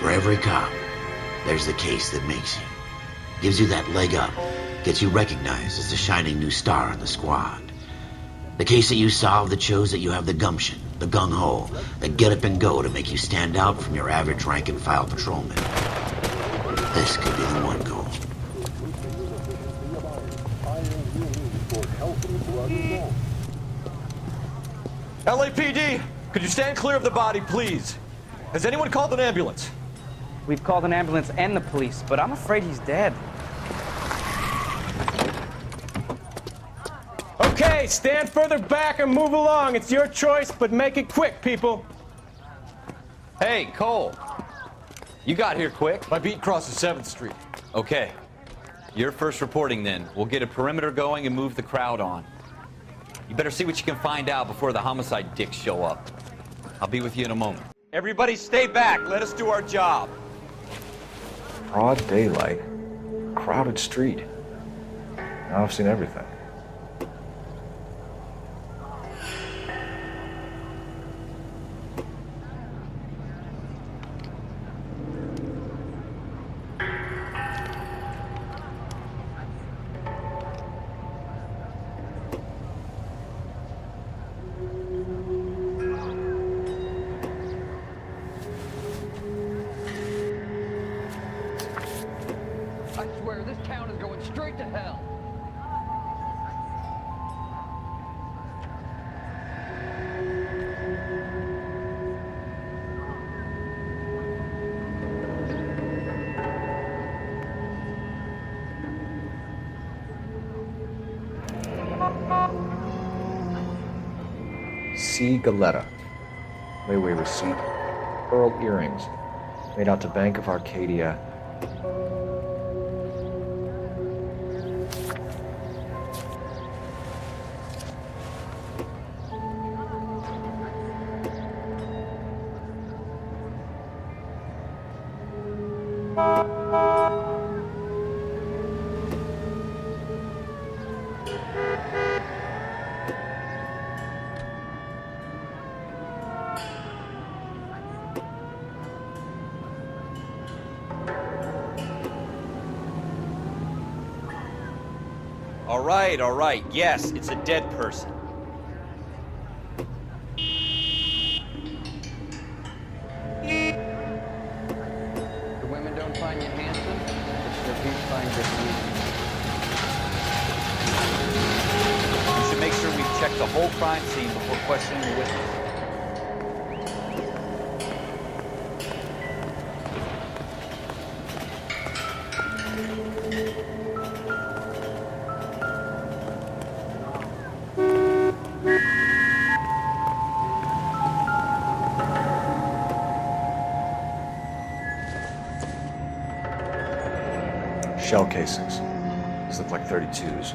For every cop, there's the case that makes you. Gives you that leg up, gets you recognized as the shining new star in the squad. The case that you solve that shows that you have the gumption, the gung-ho, the get up and go to make you stand out from your average rank-and-file patrolman. This could be the one goal. LAPD, could you stand clear of the body, please? Has anyone called an ambulance? We've called an ambulance and the police, but I'm afraid he's dead. Okay, stand further back and move along. It's your choice, but make it quick, people. Hey, Cole. You got here quick. My beat crosses 7th Street. Okay. You're first reporting then. We'll get a perimeter going and move the crowd on. You better see what you can find out before the homicide dicks show up. I'll be with you in a moment. Everybody stay back. Let us do our job. Broad daylight, crowded street. Now I've seen everything. I swear, this town is going straight to hell. C. Galetta. Layaway receipt. Pearl earrings. Made out to Bank of Arcadia. All right. Yes, it's a dead person. The women don't find you handsome, but sure do find you. You should make sure we check the whole crime scene before questioning the witness. Shell casings. These look like 32s.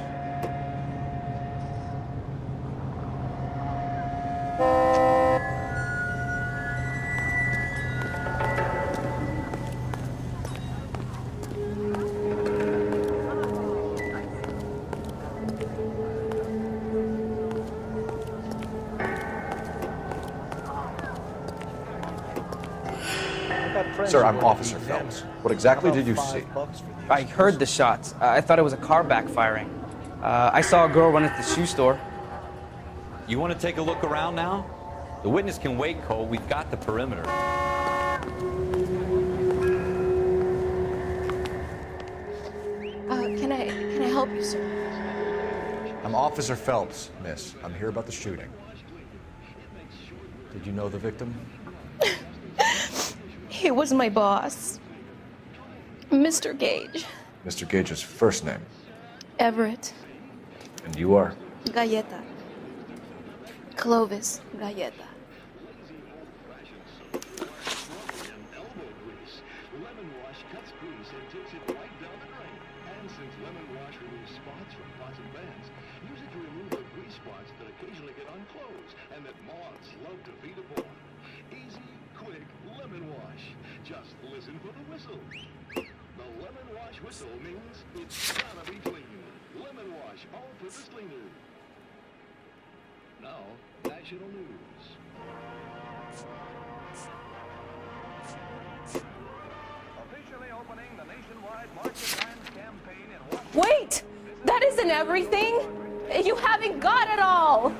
Sir, I'm Officer Phelps. What exactly did you see? I heard the shots. I thought it was a car backfiring. I saw a girl run at the shoe store. You want to take a look around now? The witness can wait, Cole. We've got the perimeter. Can I help you, sir? I'm Officer Phelps, miss. I'm here about the shooting. Did you know the victim? He was my boss, Mr. Gage. Mr. Gage's first name. Everett. And you are? Galleta. Clovis Galleta. Just listen for the whistle. The lemon wash whistle means it's gotta be clean. Lemon wash, all-purpose cleaner. Now, national news. Wait! That isn't everything! You haven't got it all!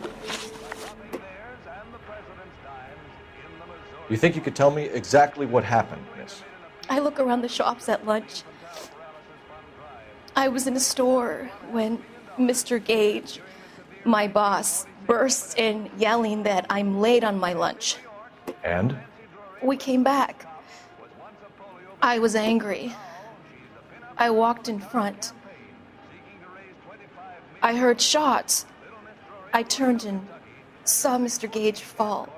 You think you could tell me exactly what happened, miss? I look around the shops at lunch. I was in a store when Mr. Gage, my boss, bursts in yelling that I'm late on my lunch. And? We came back. I was angry. I walked in front. I heard shots. I turned and saw Mr. Gage fall.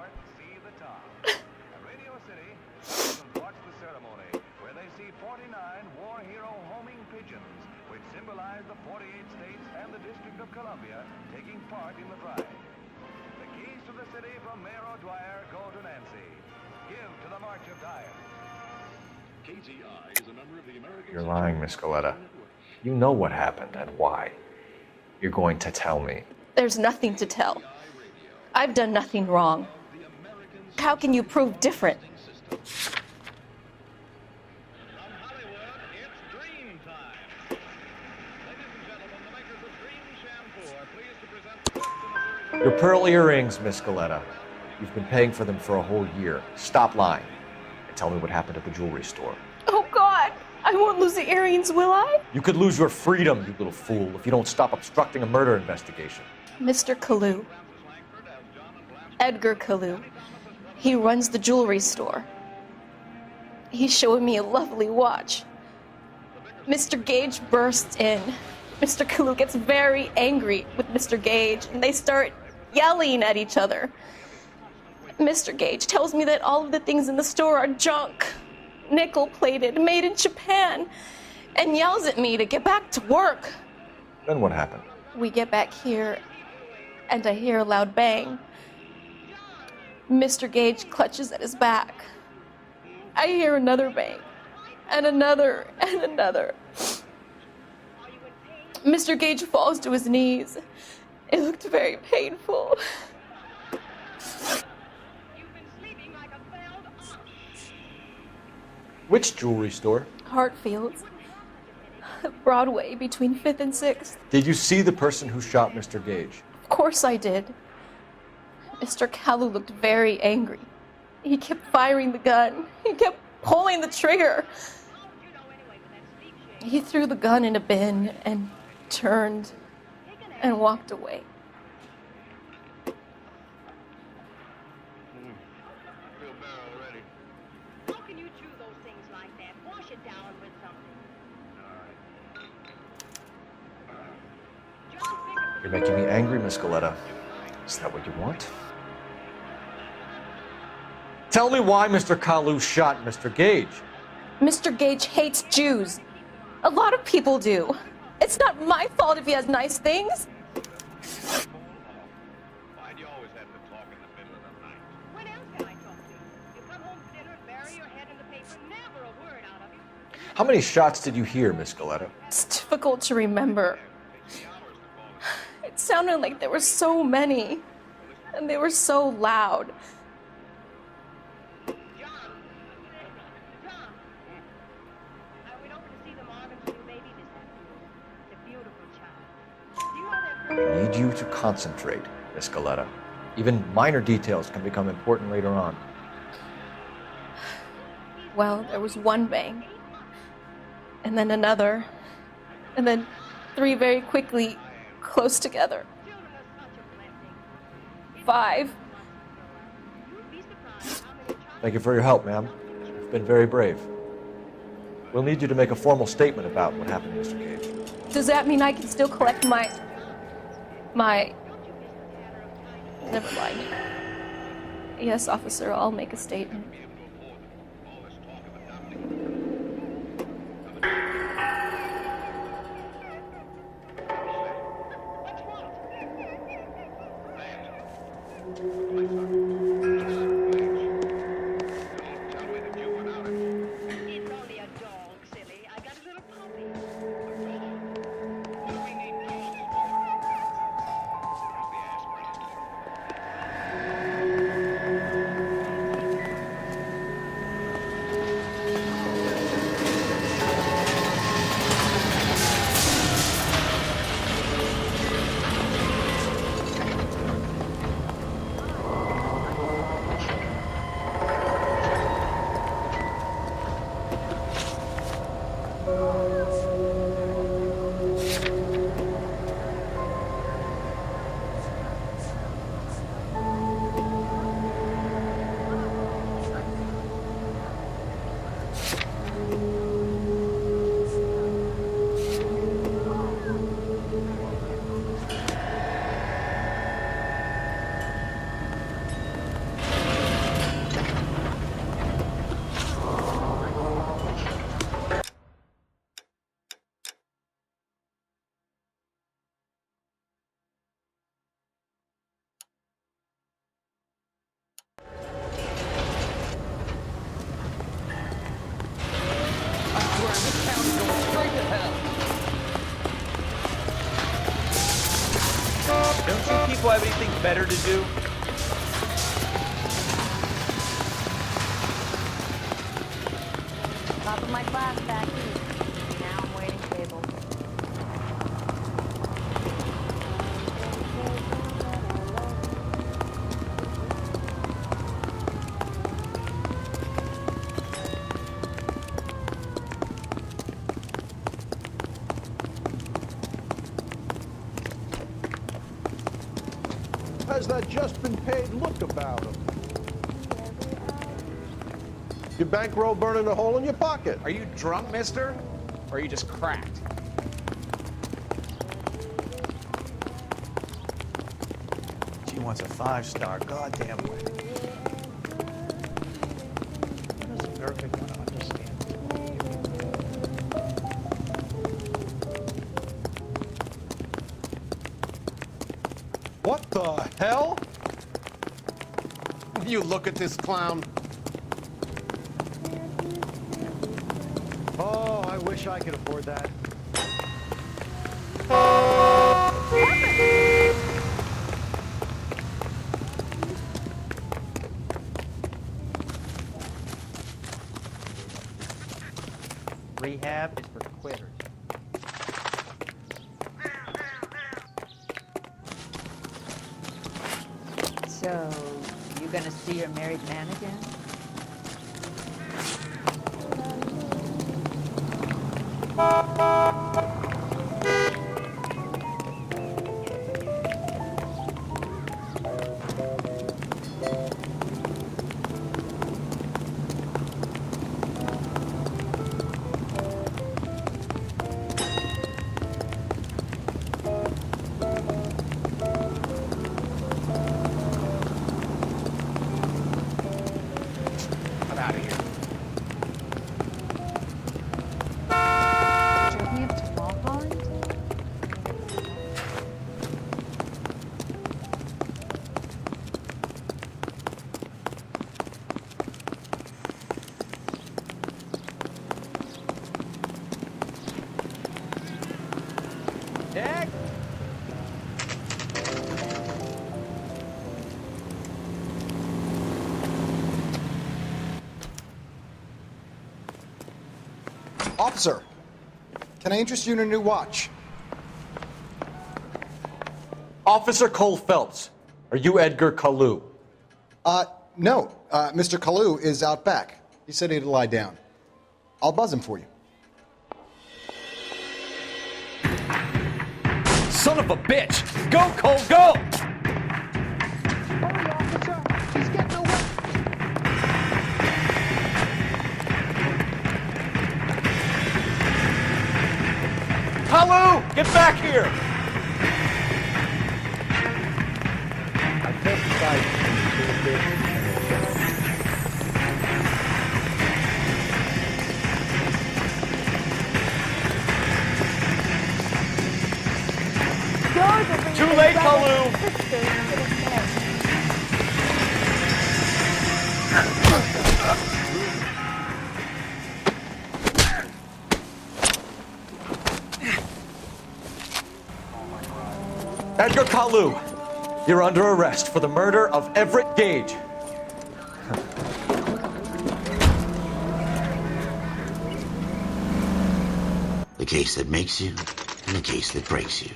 You're lying, Miss Goleta. You know what happened and why. You're going to tell me. There's nothing to tell. I've done nothing wrong. How can you prove different? Your pearl earrings, Miss Goleta. You've been paying for them for a whole year. Stop lying and tell me what happened at the jewelry store. Oh, God! I won't lose the earrings, will I? You could lose your freedom, you little fool, if you don't stop obstructing a murder investigation. Mr. Kalu. Edgar Kalu. He runs the jewelry store. He's showing me a lovely watch. Mr. Gage bursts in. Mr. Kalu gets very angry with Mr. Gage, and they start yelling at each other. Mr. Gage tells me that all of the things in the store are junk, nickel-plated, made in Japan, and yells at me to get back to work. Then what happened? We get back here, and I hear a loud bang. Mr. Gage clutches at his back. I hear another bang, and another, and another. Mr. Gage falls to his knees. It looked very painful. Which jewelry store? Hartfield's. Broadway, between 5th and 6th. Did you see the person who shot Mr. Gage? Of course I did. Mr. Kalu looked very angry. He kept firing the gun. He kept pulling the trigger. He threw the gun in a bin and turned and walked away. How can you chew those things like that? Wash it down with something. You're making me angry, Miss Goleta. Is that what you want? Tell me why Mr. Kalu shot Mr. Gage. Mr. Gage hates Jews. A lot of people do. It's not my fault if he has nice things. Why'd you always have to talk in the middle of the night? When else can I talk to you? You come home for dinner, bury your head in the paper, never a word out of you. How many shots did you hear, Miss Goleta? It's difficult to remember. It sounded like there were so many, and they were so loud. I need you to concentrate, Miss Goleta. Even minor details can become important later on. Well, there was one bang, and then another, and then 3 very quickly, close together. 5. Thank you for your help, ma'am. You've been very brave. We'll need you to make a formal statement about what happened to Mr. Gage. Does that mean I can still collect my... Never mind. Yes, officer, I'll make a statement. It's only a dog, silly. I got a little puppy. We need dogs for. Here's the aspirin. better to do? Top of my class back east. Now I'm waiting tables. Has that just been paid look about him? Your bankroll burning a hole in your pocket. Are you drunk, mister? Or are you just cracked? She wants a 5-star goddamn wedding. What is America gonna understand? What the hell? You look at this clown. Oh, I wish I could afford that. Rehab is for quitters. So, you gonna see your married man again? I'm out of here. Drove me up to Mulholland? Nick? Officer, can I interest you in a new watch? Officer Cole Phelps, are you Edgar Kalu? No. Mr. Kalu is out back. He said he'd lie down. I'll buzz him for you. Son of a bitch! Go, Cole, go! Hurry, officer! He's getting away! Kalu! Get back here! I testified to this. Too late, Kalu! Edgar Kalu, you're under arrest for the murder of Everett Gage. The case that makes you and the case that breaks you.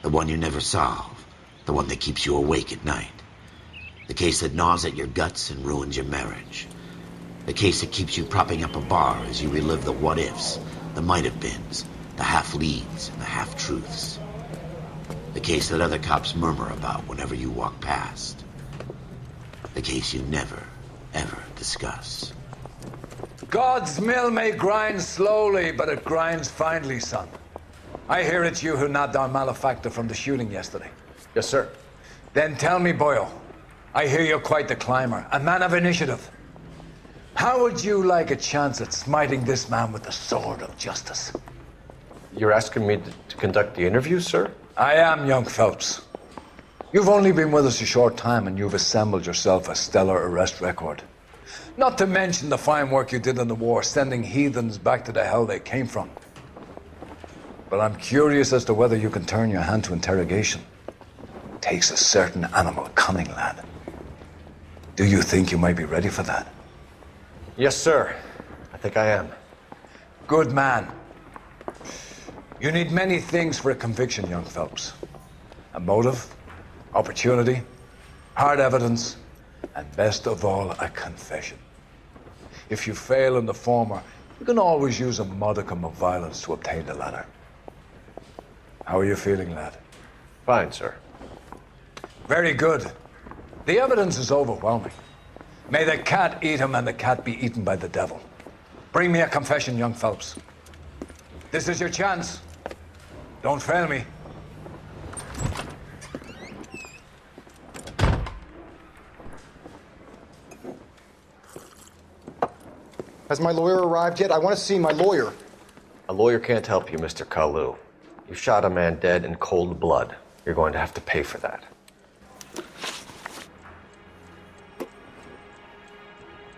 The one you never solve. The one that keeps you awake at night. The case that gnaws at your guts and ruins your marriage. The case that keeps you propping up a bar as you relive the what-ifs, the might-have-beens, the half-leads, and the half-truths. The case that other cops murmur about whenever you walk past. The case you never, ever discuss. God's mill may grind slowly, but it grinds finely, son. I hear it's you who nabbed our malefactor from the shooting yesterday. Yes, sir. Then tell me, Boyle, I hear you're quite the climber, a man of initiative. How would you like a chance at smiting this man with the sword of justice? You're asking me to conduct the interview, sir? I am, young Phelps. You've only been with us a short time and you've assembled yourself a stellar arrest record. Not to mention the fine work you did in the war, sending heathens back to the hell they came from. But I'm curious as to whether you can turn your hand to interrogation. takes a certain animal cunning, lad. Do you think you might be ready for that? Yes, sir. I think I am. Good man. You need many things for a conviction, young Phelps. A motive, opportunity, hard evidence, and best of all, a confession. If you fail in the former, you can always use a modicum of violence to obtain the latter. How are you feeling, lad? Fine, sir. Very good. The evidence is overwhelming. May the cat eat him and the cat be eaten by the devil. Bring me a confession, young Phelps. This is your chance. Don't fail me. Has my lawyer arrived yet? I want to see my lawyer. A lawyer can't help you, Mr. Kalu. You shot a man dead in cold blood. You're going to have to pay for that.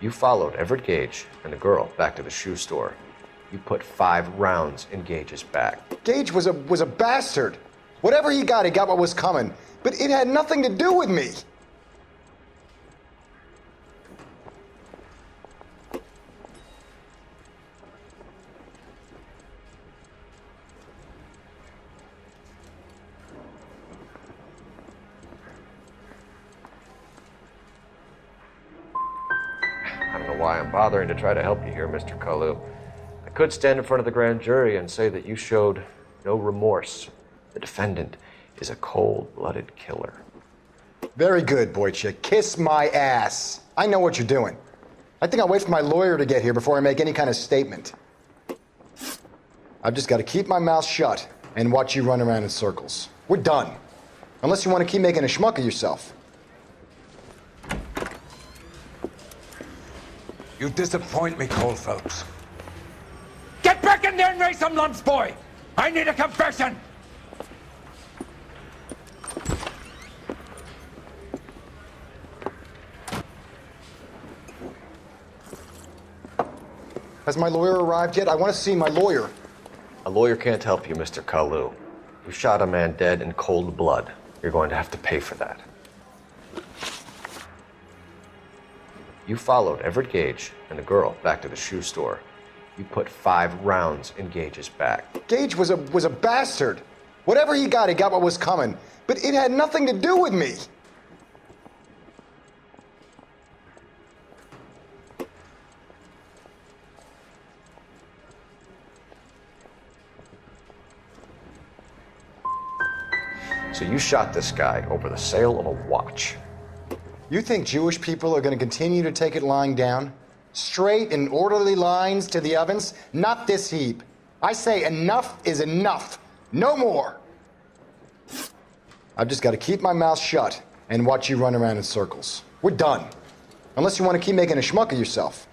You followed Everett Gage and the girl back to the shoe store. You put 5 rounds in Gage's back. Gage was a bastard. Whatever he got what was coming. But it had nothing to do with me. I don't know why I'm bothering to try to help you here, Mr. Kalu. I could stand in front of the grand jury and say that you showed no remorse. The defendant is a cold-blooded killer. Very good, boy chick. Kiss my ass. I know what you're doing. I think I'll wait for my lawyer to get here before I make any kind of statement. I've just got to keep my mouth shut and watch you run around in circles. We're done. Unless you want to keep making a schmuck of yourself. You disappoint me, Cole Phelps. Get back in there and raise some lumps, boy! I need a confession! Has my lawyer arrived yet? I want to see my lawyer. A lawyer can't help you, Mr. Kalu. You shot a man dead in cold blood. You're going to have to pay for that. You followed Everett Gage and the girl back to the shoe store. You put 5 rounds in Gage's back. Gage was a bastard. Whatever he got what was coming. But it had nothing to do with me. So you shot this guy over the sale of a watch. You think Jewish people are going to continue to take it lying down? Straight and orderly lines to the ovens? Not this heap. I say enough is enough. No more. I've just got to keep my mouth shut and watch you run around in circles. We're done. Unless you want to keep making a schmuck of yourself.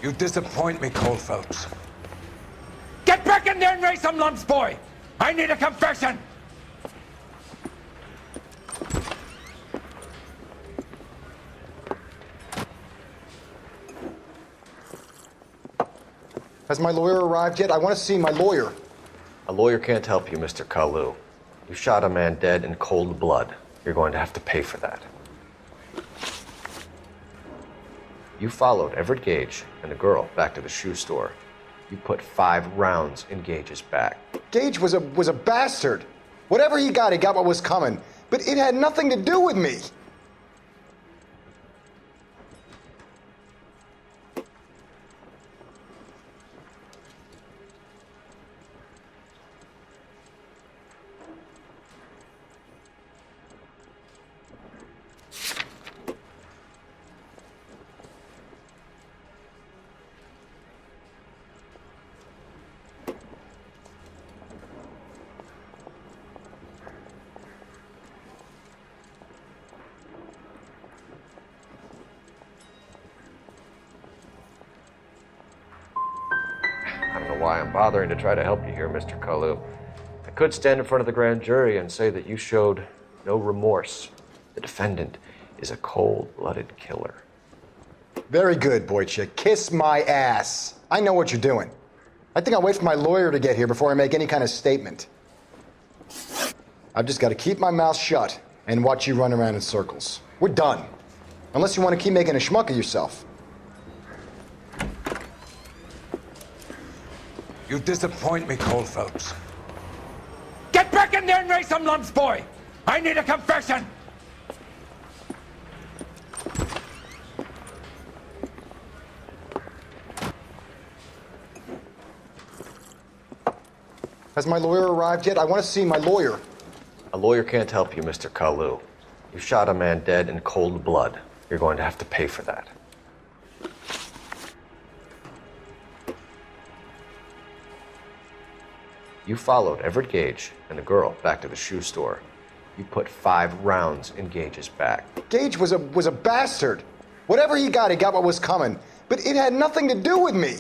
You disappoint me, Cole Phelps. Get back in there and raise some lumps, boy! I need a confession! Has my lawyer arrived yet? I want to see my lawyer. A lawyer can't help you, Mr. Kalu. You shot a man dead in cold blood. You're going to have to pay for that. You followed Everett Gage and the girl back to the shoe store. You put 5 rounds in Gage's back. Gage was a bastard. Whatever he got what was coming. But it had nothing to do with me. I don't know why I'm bothering to try to help you here, Mr. Kalu. I could stand in front of the grand jury and say that you showed no remorse. The defendant is a cold-blooded killer. Very good, boy chick. Kiss my ass. I know what you're doing. I think I'll wait for my lawyer to get here before I make any kind of statement. I've just got to keep my mouth shut and watch you run around in circles. We're done. Unless you want to keep making a schmuck of yourself. You disappoint me, Cole Phelps. Get back in there and raise some lumps, boy! I need a confession! Has my lawyer arrived yet? I want to see my lawyer. A lawyer can't help you, Mr. Kalu. You shot a man dead in cold blood. You're going to have to pay for that. You followed Everett Gage and the girl back to the shoe store. You put 5 rounds in Gage's back. Gage was a bastard. Whatever he got what was coming. But it had nothing to do with me.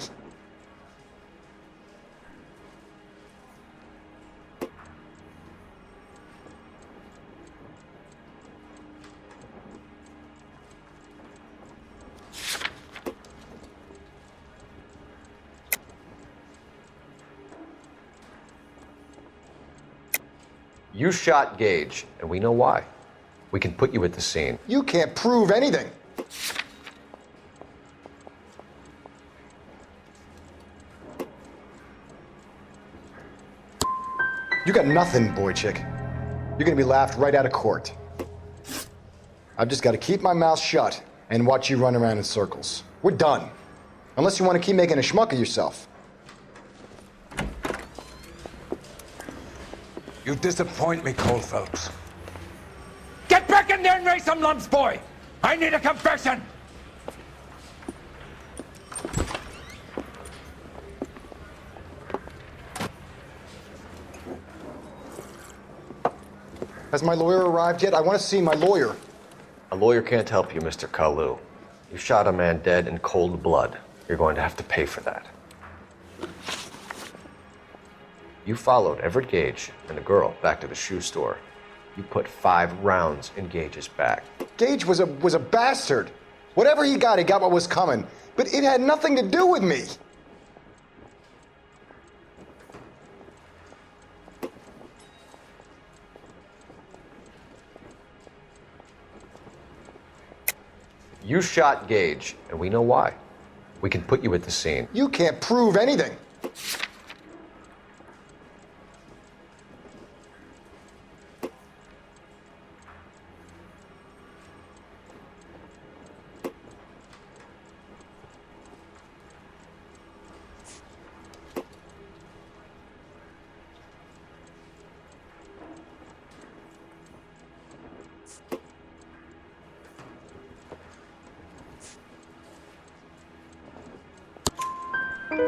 You shot Gage, and we know why. We can put you at the scene. You can't prove anything. You got nothing, boy chick. You're gonna be laughed right out of court. I've just got to keep my mouth shut and watch you run around in circles. We're done. Unless you want to keep making a schmuck of yourself. You disappoint me, Cole Phelps. Get back in there and raise some lumps, boy! I need a confession! Has my lawyer arrived yet? I want to see my lawyer. A lawyer can't help you, Mr. Kalu. You shot a man dead in cold blood. You're going to have to pay for that. You followed Everett Gage and the girl back to the shoe store. You put 5 rounds in Gage's back. Gage was a bastard. Whatever he got what was coming. But it had nothing to do with me. You shot Gage, and we know why. We can put you at the scene. You can't prove anything.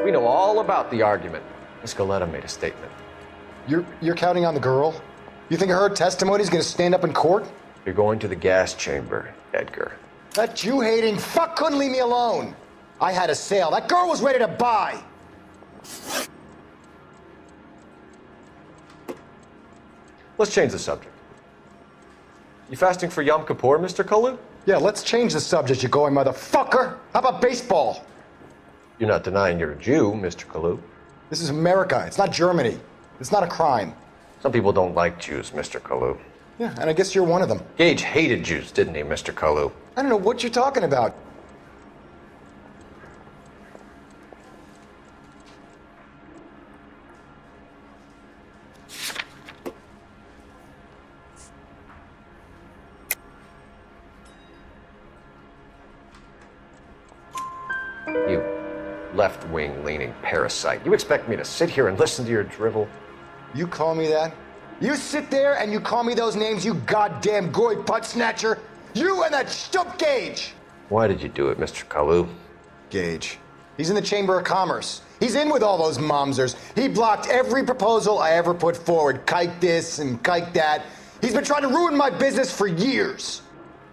We know all about the argument. Miss Goleta made a statement. You're counting on the girl? You think her testimony's gonna stand up in court? You're going to the gas chamber, Edgar. That Jew-hating fuck couldn't leave me alone. I had a sale. That girl was ready to buy. Let's change the subject. You fasting for Yom Kippur, Mr. Kalu? Yeah, let's change the subject, you going motherfucker. How about baseball? You're not denying you're a Jew, Mr. Kalu. This is America. It's not Germany. It's not a crime. Some people don't like Jews, Mr. Kalu. Yeah, and I guess you're one of them. Gage hated Jews, didn't he, Mr. Kalu? I don't know what you're talking about. You left-wing leaning parasite. You expect me to sit here and listen to your drivel? You call me that? You sit there and you call me those names, you goddamn goy putt snatcher? You and that stump Gage! Why did you do it, Mr. Kalu? Gage. He's in the Chamber of Commerce. He's in with all those momsers. He blocked every proposal I ever put forward. Kike this and kike that. He's been trying to ruin my business for years.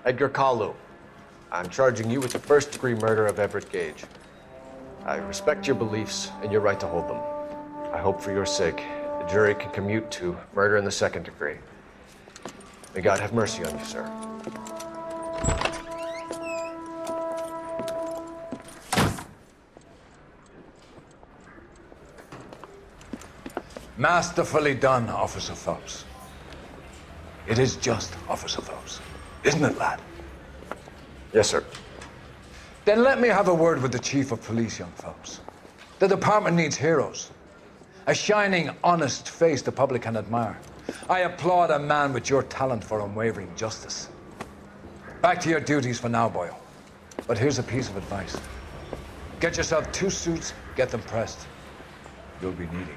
Edgar Kalu, I'm charging you with the first-degree murder of Everett Gage. I respect your beliefs and your right to hold them. I hope for your sake the jury can commute to murder in the second degree. May God have mercy on you, sir. Masterfully done, Officer Phelps. It is just Officer Phelps, isn't it, lad? Yes, sir. Then let me have a word with the Chief of Police, young Phelps. The department needs heroes. A shining, honest face the public can admire. I applaud a man with your talent for unwavering justice. Back to your duties for now, boyo. But here's a piece of advice. Get yourself 2 suits, get them pressed. You'll be needing